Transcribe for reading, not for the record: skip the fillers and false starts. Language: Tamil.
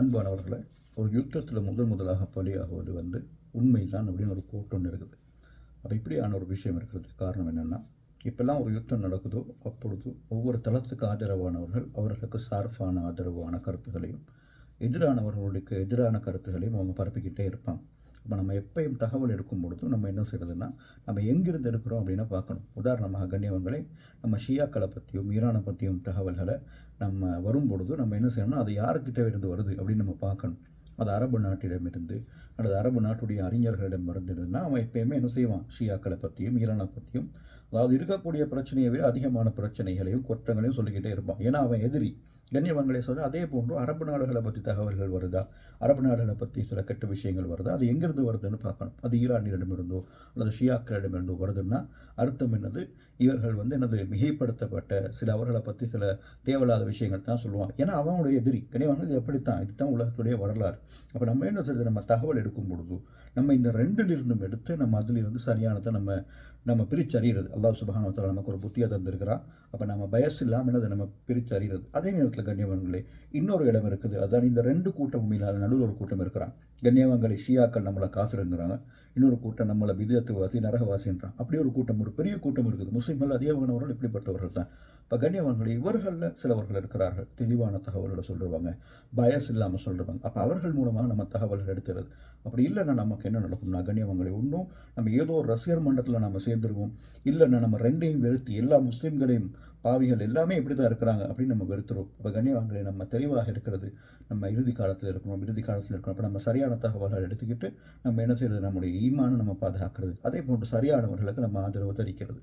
அன்பானவர்களை, ஒரு யுத்தத்தில் முதலாக பலியாகுவது உண்மைதான் அப்படின்னு ஒரு கோட் ஒன்று இருக்குது. அப்போ இப்படியான ஒரு விஷயம் இருக்கிறது. காரணம் என்னென்னா, இப்போல்லாம் ஒரு யுத்தம் நடக்குதோ அப்பொழுது ஒவ்வொரு தளத்துக்கு ஆதரவானவர்கள் அவர்களுக்கு சார்பான ஆதரவான கருத்துக்களையும், எதிரானவர்களுக்கு எதிரான கருத்துக்களையும் அவங்க பரப்பிக்கிட்டே இருப்பாங்க. இப்போ நம்ம எப்பயும் தகவல் எடுக்கும் பொழுது நம்ம என்ன செய்யறதுன்னா, நம்ம எங்கிருந்து எடுக்கிறோம் அப்படின்னு பார்க்கணும். உதாரணமாக கண்ணியவங்களை, நம்ம ஷியாக்களை பற்றியும் ஈரானை பற்றியும் தகவல்களை நம்ம வரும்பொழுது நம்ம என்ன செய்யணும்னா, அது யாருக்கிட்ட இருந்து வருது அப்படின்னு நம்ம பார்க்கணும். அது அரபு நாட்டிடமிருந்து அல்லது அரபு நாட்டுடைய அறிஞர்களிடம் இருந்ததுன்னா அவன் எப்பயுமே என்ன செய்வான், ஷியாக்களை பற்றியும் ஈரானை பற்றியும், அதாவது இருக்கக்கூடிய பிரச்சனையை விட அதிகமான பிரச்சனைகளையும் குற்றங்களையும் சொல்லிக்கிட்டே இருப்பான். ஏன்னா அவன் எதிரி. கண்ணியவான்களை சொல்ல அதே போன்று அரபு நாடுகளை பற்றி தகவல்கள் வருதா, அரபு நாடுகளை பற்றி சில கெட்ட விஷயங்கள் வருதா, அது எங்கிருந்து வருதுன்னு பார்க்கணும். அது ஈரானிடமிருந்தோ அல்லது ஷியாக்களிடமிருந்தோ வருதுன்னா அர்த்தம் என்னது, இவர்கள் என்னது மிகைப்படுத்தப்பட்ட சில அவர்களை பற்றி சில தேவையில்லாத விஷயங்கள் தான் சொல்லுவான். ஏன்னா அவனுடைய எதிரி. கனிவானது இது எப்படித்தான், இதுதான் உலகத்துடைய வரலாறு. அப்போ நம்ம என்ன செய்யுது, நம்ம தகவல் எடுக்கும் பொழுது நம்ம இந்த ரெண்டிலிருந்தும் எடுத்து நம்ம அதிலிருந்து சரியானதை நம்ம பிரிச்சறிகிறது. அல்லாஹ் சுப்ஹானஹு வ தஆலா நமக்கு ஒரு புத்தியை தந்திருக்கிறான். அப்போ நம்ம பயஸ் இல்லாமல் என்னது நம்ம பிரிச்சறிகிறது. அதே நேரத்தில் கண்ணியவான்களே, இன்னொரு இடம் இருக்குது. அதான் இந்த ரெண்டு கூட்டமும் இல்லாத நடுவில் ஒரு கூட்டம் இருக்கிறான். கண்ணியவான்களை ஷியாக்கள் நம்மளை காஃபிருங்கிறாங்க, இன்னொரு கூட்டம் நம்மளை விதத்துவாசி நரகவாசின்றான். அப்படி ஒரு கூட்டம், ஒரு பெரிய கூட்டம் இருக்குது. முஸ்லீம்கள் அதிகமானவர்கள் இப்படிப்பட்டவர்கள் தான். இப்போ கண்ணியவான்கள் இவர்களில் சிலவர்கள் இருக்கிறார்கள், தெளிவான தகவல்களை சொல்லுவாங்க, பயஸ் இல்லாமல் சொல்லுவாங்க. அப்போ அவர்கள் மூலமாக நம்ம தகவல்கள் எடுத்துறது. அப்படி இல்லைன்னா நமக்கு என்ன நடக்கும்னா, கண்ணியவான்களை இன்னும் நம்ம ஏதோ ஒரு ரசிகர் மன்றத்தில் நம்ம சேர்ந்துருவோம். இல்லைன்னா நம்ம ரெண்டையும் வெறுத்து எல்லா முஸ்லீம்களையும் பாவிகள் எல்லாமே இப்படி தான் இருக்கிறாங்க அப்படின்னு நம்ம வெறுத்துருவோம். இப்போ கண்ணியவான்களை நம்ம தெளிவாக இருக்கிறது, நம்ம இறுதி காலத்தில் இருக்கணும். அப்போ நம்ம சரியான தகவல்கள் எடுத்துக்கிட்டு நம்ம என்ன செய்யறது, நம்முடைய ஈமானை நம்ம பாதுகாக்கிறது. அதே போன்று சரியானவர்களுக்கு நம்ம ஆதரவு தெரிவிக்கிறது.